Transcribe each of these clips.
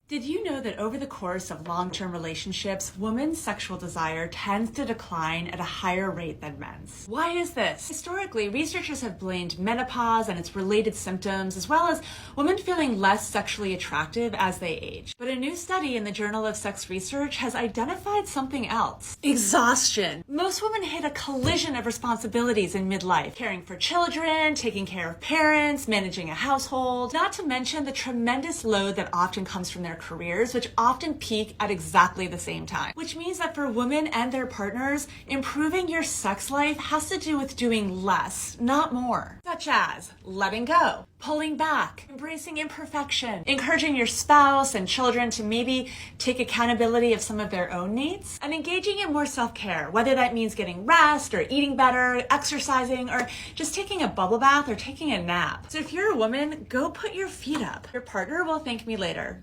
Did you know that over the course of long-term relationships, women's sexual desire tends to decline at a higher rate than men's? Why is this? Historically, researchers have blamed menopause and its related symptoms, as well as women feeling less sexually attractive as they age. But a new study in the Journal of Sex Research has identified something else: exhaustion. Most women hit a collision of responsibilities in midlife: caring for children, taking care of parents, managing a household, not to mention the tremendous load that often comes from their careers, which often peak at exactly the same time. Which means that for women and their partners, improving your sex life has to do with doing less, not more. Such as letting go, pulling back, embracing imperfection, encouraging your spouse and children to maybe take accountability of some of their own needs, and engaging in more self-care, whether that means getting rest or eating better, exercising, or just taking a bubble bath or taking a nap. So if you're a woman, go put your feet up. Your partner will thank me later.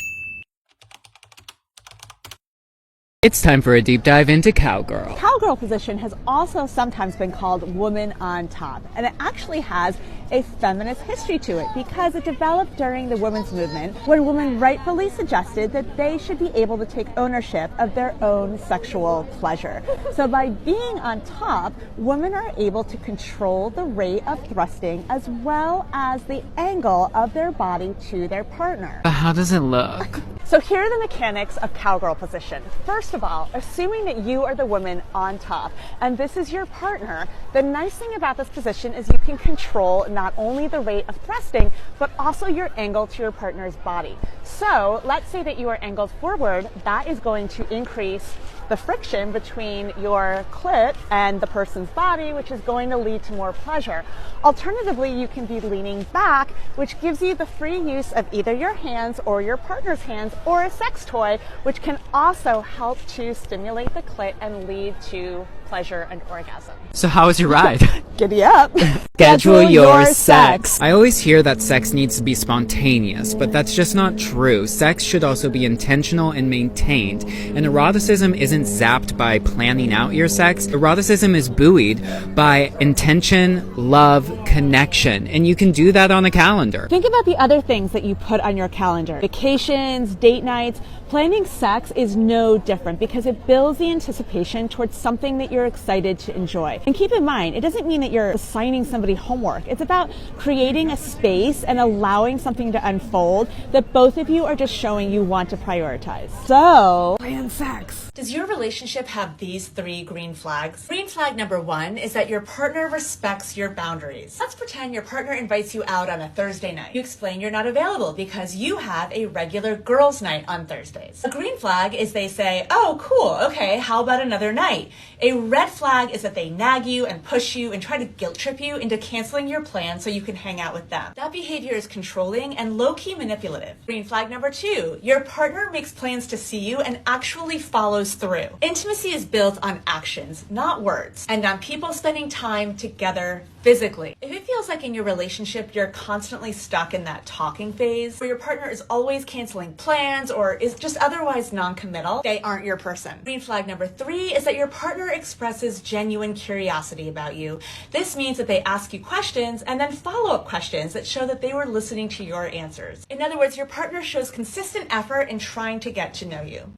It's time for a deep dive into Cowgirl. Cowgirl position has also sometimes been called woman on top, and it actually has a feminist history to it because it developed during the women's movement when women rightfully suggested that they should be able to take ownership of their own sexual pleasure. So by being on top, women are able to control the rate of thrusting as well as the angle of their body to their partner. But how does it look? So here are the mechanics of Cowgirl position. First of all, assuming that you are the woman on top and this is your partner, the nice thing about this position is you can control not only the rate of thrusting, but also your angle to your partner's body. So let's say that you are angled forward, that is going to increase the friction between your clit and the person's body, which is going to lead to more pleasure. Alternatively, you can be leaning back, which gives you the free use of either your hands or your partner's hands or a sex toy, which can also help to stimulate the clit and lead to pleasure and orgasm. So how was your ride? Giddy up. Schedule your sex. I always hear that sex needs to be spontaneous, but that's just not true. Sex should also be intentional and maintained. And eroticism isn't zapped by planning out your sex. Eroticism is buoyed by intention, love, connection. And you can do that on a calendar. Think about the other things that you put on your calendar. Vacations, date nights. Planning sex is no different because it builds the anticipation towards something that you're excited to enjoy. And keep in mind, it doesn't mean that you're assigning somebody homework. It's about creating a space and allowing something to unfold that both of you are just showing you want to prioritize. So, plan sex. Does your relationship have these 3 green flags? Green flag number 1 is that your partner respects your boundaries. Let's pretend your partner invites you out on a Thursday night. You explain you're not available because you have a regular girls' night on Thursdays. A green flag is they say, "Oh, cool, okay, how about another night?" A red flag is that they nag you and push you and try to guilt trip you into canceling your plan so you can hang out with them. That behavior is controlling and low-key manipulative. Green flag number 2, your partner makes plans to see you and actually follows through. Intimacy is built on actions, not words, and on people spending time together physically. If it feels like in your relationship you're constantly stuck in that talking phase, where your partner is always canceling plans or is just otherwise non-committal, they aren't your person. Green flag number 3 is that your partner expresses genuine curiosity about you. This means that they ask you questions and then follow-up questions that show that they were listening to your answers. In other words, your partner shows consistent effort in trying to get to know you.